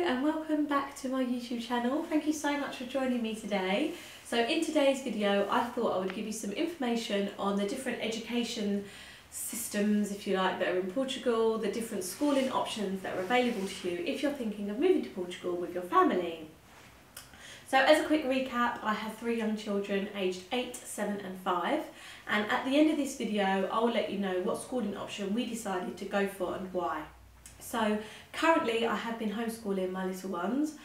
and welcome back to my YouTube channel. Thank you so much for joining me today. So in today's video I thought I would give you some information on the different education systems, if you like, that are in Portugal, the different schooling options that are available to you if you're thinking of moving to Portugal with your family. So as a quick recap, I have 3 young children aged 8, 7 and 5, and at the end of this video I will let you know what schooling option we decided to go for and why. So currently I have been homeschooling my little ones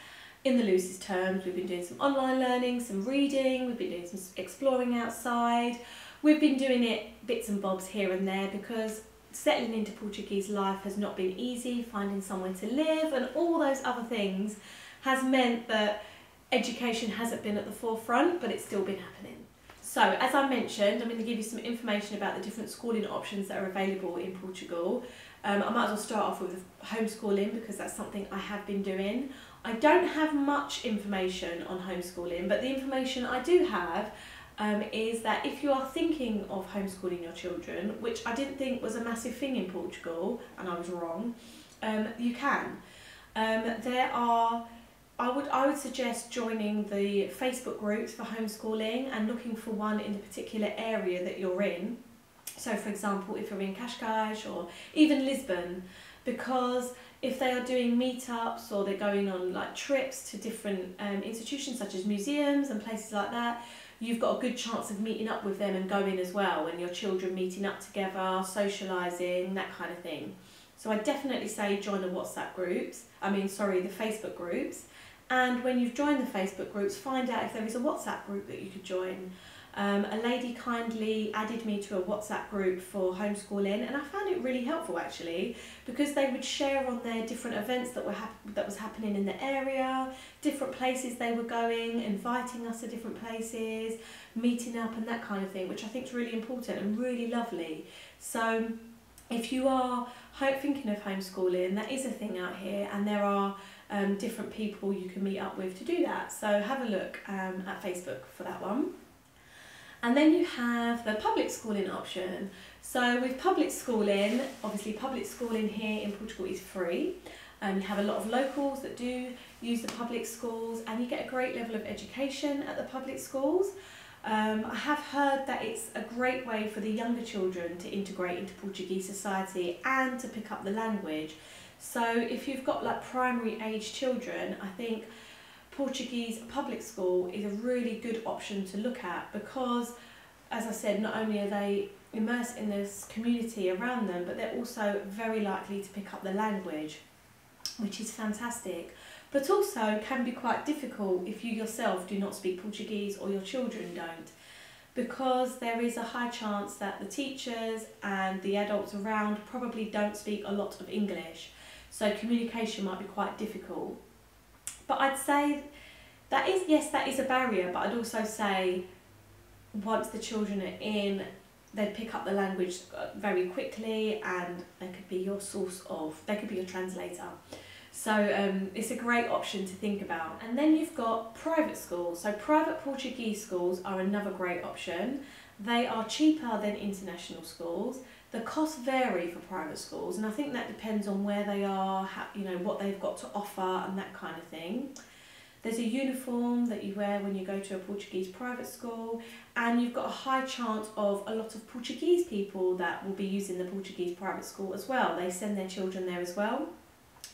in the loosest terms. We've been doing some online learning, some reading, we've been doing some exploring outside. We've been doing it bits and bobs here and there because settling into Portuguese life has not been easy. Finding somewhere to live and all those other things has meant that education hasn't been at the forefront, but it's still been happening. So as I mentioned, I'm going to give you some information about the different schooling options that are available in Portugal. I might as well start off with homeschooling because that's something I have been doing. I don't have much information on homeschooling, but the information I do have is that if you are thinking of homeschooling your children, which I didn't think was a massive thing in Portugal, and I was wrong, you can. I would suggest joining the Facebook groups for homeschooling and looking for one in the particular area that you're in. So for example, if you're in Cascais or even Lisbon, because if they are doing meetups or they're going on like trips to different institutions such as museums and places like that, you've got a good chance of meeting up with them and going as well, and your children meeting up together, socialising, that kind of thing. So I definitely say join the Facebook groups. And when you've joined the Facebook groups, find out if there is a WhatsApp group that you could join. A lady kindly added me to a WhatsApp group for homeschooling, and I found it really helpful actually, because they would share on their different events that was happening in the area, different places they were going, inviting us to different places, meeting up and that kind of thing, which I think is really important and really lovely. So if you are thinking of homeschooling, that is a thing out here, and there are different people you can meet up with to do that. So have a look at Facebook for that one. And then you have the public schooling option. So with public schooling, obviously public schooling here in Portugal is free. You have a lot of locals that do use the public schools, and you get a great level of education at the public schools. I have heard that it's a great way for the younger children to integrate into Portuguese society and to pick up the language. So if you've got like primary age children, I think Portuguese public school is a really good option to look at because, as I said, not only are they immersed in this community around them, but they're also very likely to pick up the language, which is fantastic, but also can be quite difficult if you yourself do not speak Portuguese or your children don't, because there is a high chance that the teachers and the adults around probably don't speak a lot of English, so communication might be quite difficult. But I'd say that is a barrier, but I'd also say once the children are in, they'd pick up the language very quickly, and they could be your they could be your translator. So it's a great option to think about. And then you've got private schools. So private Portuguese schools are another great option. They are cheaper than international schools. The costs vary for private schools, and I think that depends on where they are, what they've got to offer and that kind of thing. There's a uniform that you wear when you go to a Portuguese private school, and you've got a high chance of a lot of Portuguese people that will be using the Portuguese private school as well. They send their children there as well.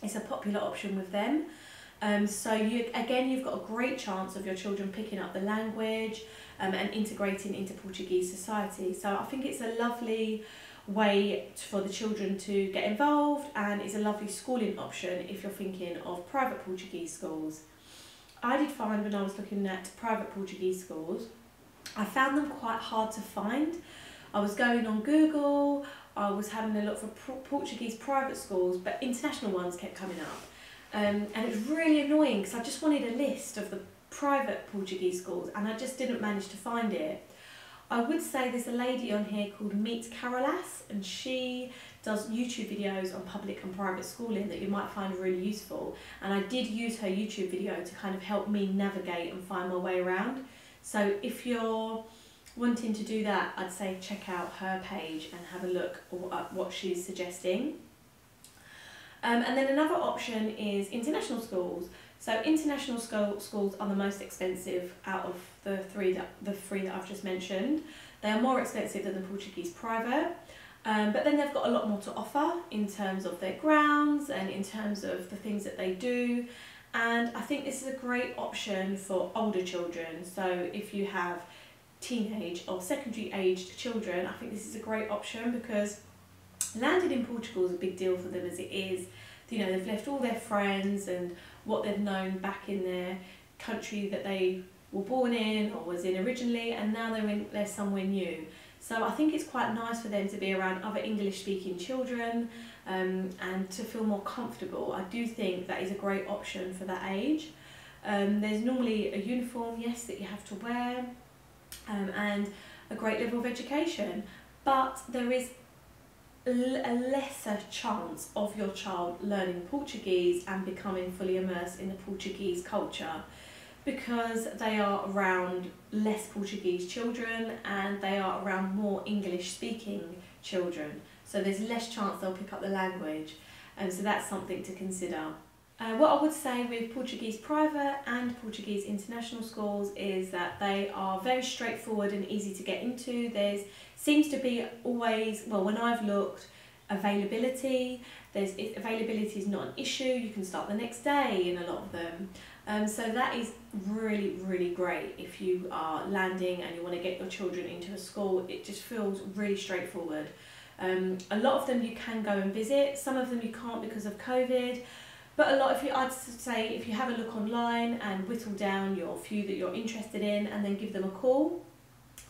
It's a popular option with them. So you've got a great chance of your children picking up the language and integrating into Portuguese society. So I think it's a lovely way for the children to get involved, and it's a lovely schooling option if you're thinking of private Portuguese schools. I did find when I was looking at private Portuguese schools, I found them quite hard to find. I was going on Google, I was having a look for Portuguese private schools, but international ones kept coming up. And it was really annoying because I just wanted a list of the private Portuguese schools and I just didn't manage to find it. I would say there's a lady on here called Meet Carolas, and she does YouTube videos on public and private schooling that you might find really useful, and I did use her YouTube video to kind of help me navigate and find my way around. So if you're wanting to do that, I'd say check out her page and have a look at what she's suggesting. And then another option is international schools. So international schools are the most expensive out of the three that I've just mentioned. They are more expensive than the Portuguese private, but then they've got a lot more to offer in terms of their grounds and in terms of the things that they do. And I think this is a great option for older children. So if you have teenage or secondary aged children, I think this is a great option, because landing in Portugal is a big deal for them as it is. You know, they've left all their friends and what they've known back in their country that they were born in or was in originally, and now they're somewhere new. So I think it's quite nice for them to be around other English speaking children and to feel more comfortable. I do think that is a great option for that age. There's normally a uniform, yes, that you have to wear, and a great level of education, but there is a lesser chance of your child learning Portuguese and becoming fully immersed in the Portuguese culture, because they are around less Portuguese children and they are around more English speaking children. So there's less chance they'll pick up the language, and so that's something to consider. What I would say with Portuguese private and Portuguese international schools is that they are very straightforward and easy to get into. There seems to be always, well, when I've looked, availability. Availability is not an issue. You can start the next day in a lot of them. So that is really, really great if you are landing and you want to get your children into a school. It just feels really straightforward. A lot of them you can go and visit. Some of them you can't because of COVID. But a lot, I'd say if you have a look online and whittle down your few that you're interested in and then give them a call,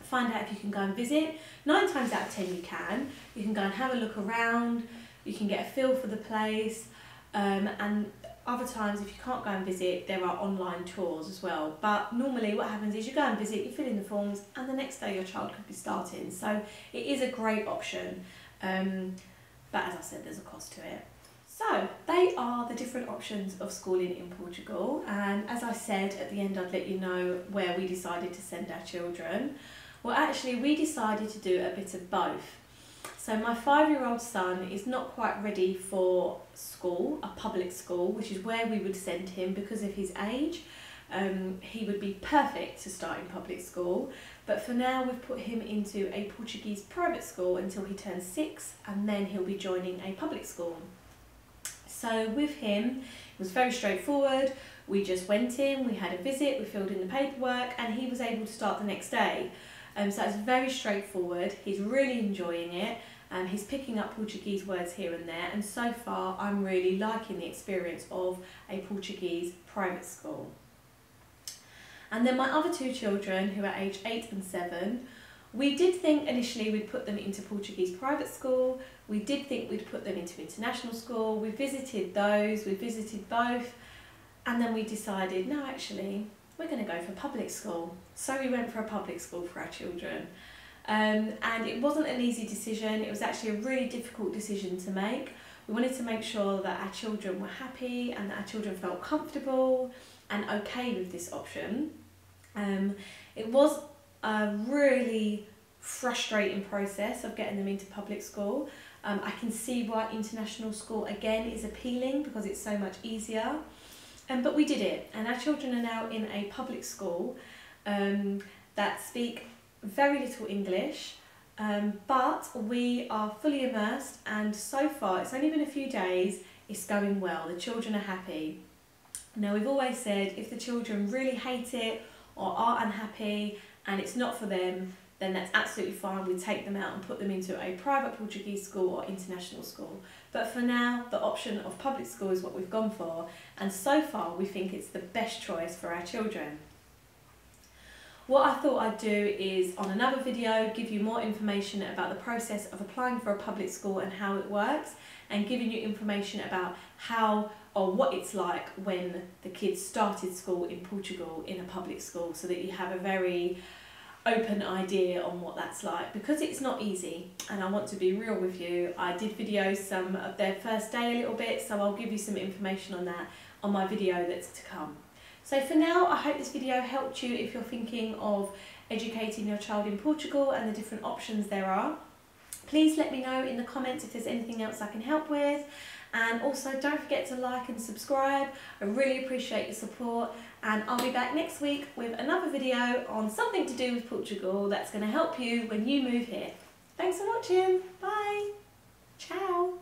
find out if you can go and visit. 9 times out of 10 you can. You can go and have a look around, you can get a feel for the place, and other times if you can't go and visit, there are online tours as well. But normally what happens is you go and visit, you fill in the forms, and the next day your child could be starting. So it is a great option, but as I said, there's a cost to it. So they are the different options of schooling in Portugal, and as I said at the end I'd let you know where we decided to send our children. Well, actually we decided to do a bit of both. So my 5-year-old son is not quite ready for school, a public school, which is where we would send him because of his age. He would be perfect to start in public school, but for now we've put him into a Portuguese private school until he turns 6, and then he'll be joining a public school. So with him, it was very straightforward. We just went in, we had a visit, we filled in the paperwork, and he was able to start the next day. So it's very straightforward. He's really enjoying it. He's picking up Portuguese words here and there, and so far I'm really liking the experience of a Portuguese private school. And then my other 2 children, who are aged 8 and 7, we did think initially we'd put them into Portuguese private school. We did think we'd put them into international school. We visited those, we visited both, and then we decided, no, actually, we're going to go for public school. So we went for a public school for our children. And it wasn't an easy decision. It was actually a really difficult decision to make. We wanted to make sure that our children were happy and that our children felt comfortable and okay with this option. It was a really frustrating process of getting them into public school. I can see why international school again is appealing because it's so much easier. But we did it, and our children are now in a public school that speak very little English, but we are fully immersed, and so far, it's only been a few days, it's going well. The children are happy. Now, we've always said if the children really hate it or are unhappy and it's not for them, then that's absolutely fine. We take them out and put them into a private Portuguese school or international school. But for now, the option of public school is what we've gone for, and so far we think it's the best choice for our children. What I thought I'd do is, on another video, give you more information about the process of applying for a public school and how it works, and giving you information about how or what it's like when the kids started school in Portugal in a public school, so that you have a very open idea on what that's like, because it's not easy, and I want to be real with you. I did video some of their first day a little bit, so I'll give you some information on that on my video that's to come. So for now, I hope this video helped you if you're thinking of educating your child in Portugal and the different options there are. Please let me know in the comments if there's anything else I can help with, And also don't forget to like and subscribe. I really appreciate your support, and I'll be back next week with another video on something to do with Portugal that's going to help you when you move here. Thanks for watching. Bye. Ciao.